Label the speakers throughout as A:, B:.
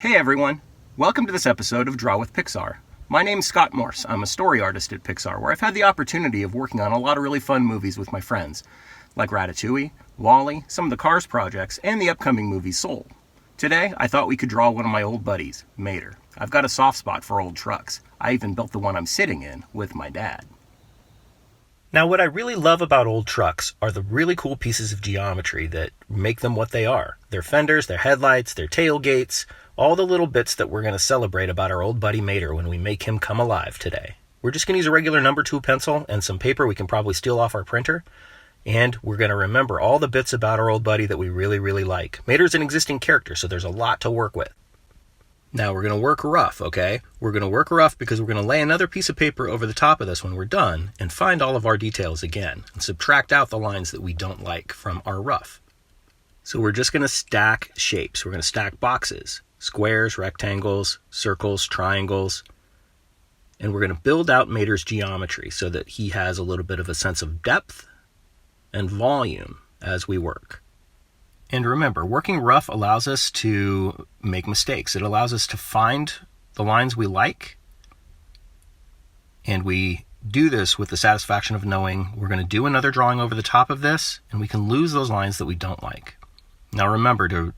A: Hey everyone! Welcome to this episode of Draw with Pixar. My name's Scott Morse. I'm a story artist at Pixar, where I've had the opportunity of working on a lot of really fun movies with my friends, like Ratatouille, WALL-E, some of the Cars projects, and the upcoming movie Soul. Today, I thought we could draw one of my old buddies, Mater. I've got a soft spot for old trucks. I even built the one I'm sitting in with my dad. Now, what I really love about old trucks are the really cool pieces of geometry that make them what they are. Their fenders, their headlights, their tailgates, all the little bits that we're going to celebrate about our old buddy Mater when we make him come alive today. We're just going to use a regular number 2 pencil and some paper we can probably steal off our printer. And we're going to remember all the bits about our old buddy that we really, really like. Mater's an existing character, so there's a lot to work with. Now, we're going to work rough, okay? We're going to work rough because we're going to lay another piece of paper over the top of this when we're done and find all of our details again and subtract out the lines that we don't like from our rough. So we're just going to stack shapes. We're going to stack boxes, squares, rectangles, circles, triangles, and we're going to build out Mater's geometry so that he has a little bit of a sense of depth and volume as we work. And remember, working rough allows us to make mistakes. It allows us to find the lines we like, and we do this with the satisfaction of knowing we're going to do another drawing over the top of this, and we can lose those lines that we don't like. Now remember to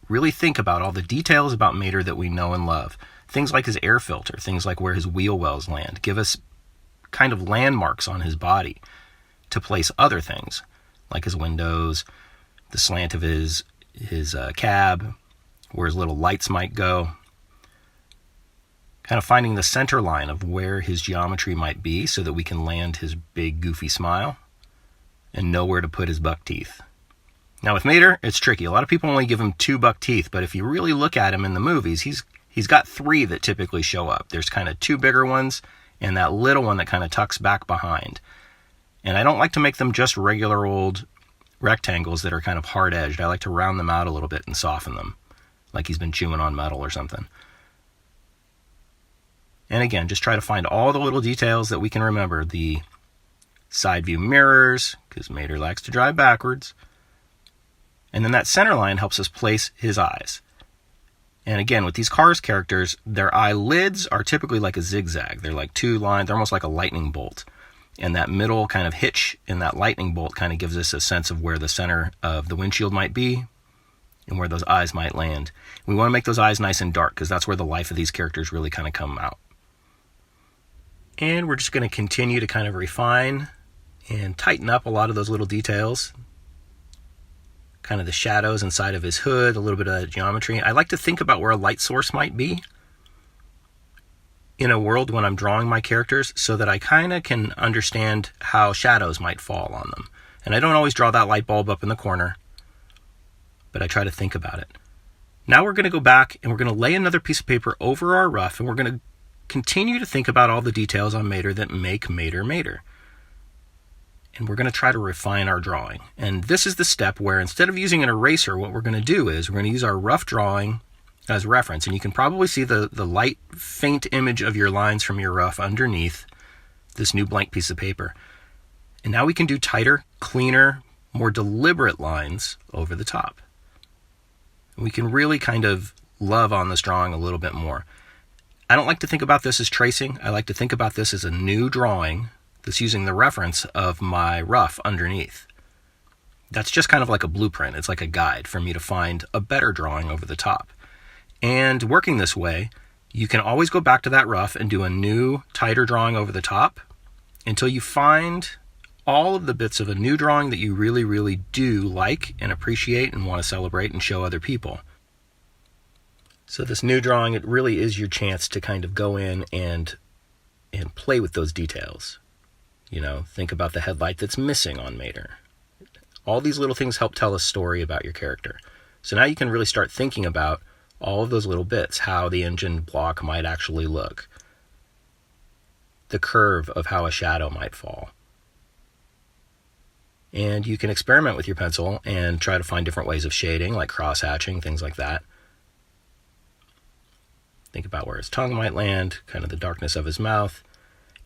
A: really think about all the details about Mater that we know and love. Things like his air filter, things like where his wheel wells land, give us kind of landmarks on his body to place other things, like his windows, the slant of his cab, where his little lights might go. Kind of finding the center line of where his geometry might be so that we can land his big goofy smile and know where to put his buck teeth. Now with Mater, it's tricky. A lot of people only give him 2 buck teeth, but if you really look at him in the movies, he's got 3 that typically show up. There's kind of 2 bigger ones and that little one that kind of tucks back behind. And I don't like to make them just regular old rectangles that are kind of hard-edged. I like to round them out a little bit and soften them, like he's been chewing on metal or something. And again, just try to find all the little details that we can remember. The side view mirrors, because Mater likes to drive backwards. And then that center line helps us place his eyes. And again, with these Cars characters, their eyelids are typically like a zigzag. They're like 2 lines, they're almost like a lightning bolt. And that middle kind of hitch in that lightning bolt kind of gives us a sense of where the center of the windshield might be and where those eyes might land. We want to make those eyes nice and dark because that's where the life of these characters really kind of come out. And we're just going to continue to kind of refine and tighten up a lot of those little details. Kind of the shadows inside of his hood, a little bit of that geometry. I like to think about where a light source might be in a world when I'm drawing my characters so that I kind of can understand how shadows might fall on them. And I don't always draw that light bulb up in the corner, but I try to think about it. Now we're going to go back and we're going to lay another piece of paper over our rough, and we're going to continue to think about all the details on Mater that make Mater Mater. And we're going to try to refine our drawing. And this is the step where instead of using an eraser, what we're going to do is we're going to use our rough drawing as reference. And you can probably see the light, faint image of your lines from your rough underneath this new blank piece of paper. And now we can do tighter, cleaner, more deliberate lines over the top. We can really kind of love on this drawing a little bit more. I don't like to think about this as tracing. I like to think about this as a new drawing that's using the reference of my rough underneath. That's just kind of like a blueprint. It's like a guide for me to find a better drawing over the top. And working this way, you can always go back to that rough and do a new, tighter drawing over the top until you find all of the bits of a new drawing that you really, really do like and appreciate and want to celebrate and show other people. So this new drawing, it really is your chance to kind of go in and play with those details. You know, think about the headlight that's missing on Mater. All these little things help tell a story about your character. So now you can really start thinking about all of those little bits, how the engine block might actually look, the curve of how a shadow might fall. And you can experiment with your pencil and try to find different ways of shading, like cross-hatching, things like that. Think about where his tongue might land, kind of the darkness of his mouth.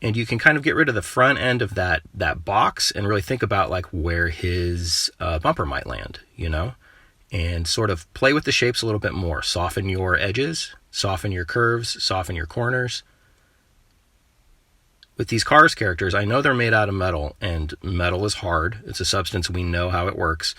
A: And you can kind of get rid of the front end of that box and really think about like where his bumper might land, you know? and sort of play with the shapes a little bit more. Soften your edges, soften your curves, soften your corners. With these Cars characters, I know they're made out of metal, and metal is hard. It's a substance, we know how it works.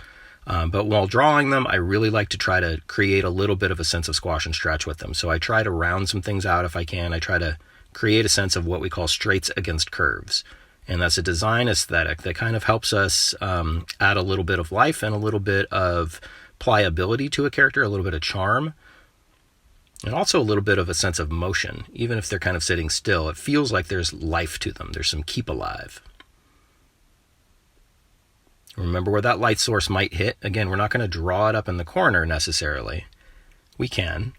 A: But while drawing them, I really like to try to create a little bit of a sense of squash and stretch with them. So I try to round some things out if I can. I try to create a sense of what we call straights against curves. And that's a design aesthetic that kind of helps us add a little bit of life and a little bit of pliability to a character, a little bit of charm, and also a little bit of a sense of motion. Even if they're kind of sitting still, it feels like there's life to them. There's some keep alive. Remember where that light source might hit. Again, we're not going to draw it up in the corner necessarily. We can.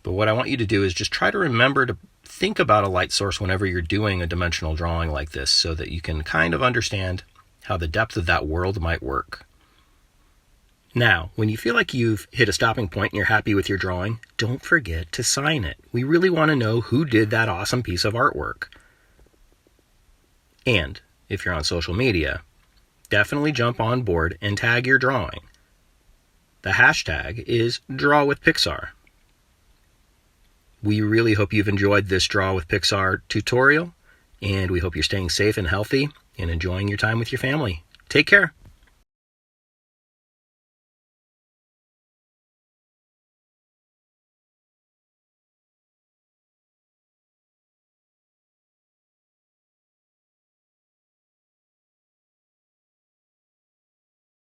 A: But what I want you to do is just try to remember to think about a light source whenever you're doing a dimensional drawing like this, so that you can kind of understand how the depth of that world might work. Now, when you feel like you've hit a stopping point and you're happy with your drawing, don't forget to sign it. We really want to know who did that awesome piece of artwork. And if you're on social media, definitely jump on board and tag your drawing. The hashtag is #DrawWithPixar. We really hope you've enjoyed this Draw with Pixar tutorial, and we hope you're staying safe and healthy and enjoying your time with your family. Take care.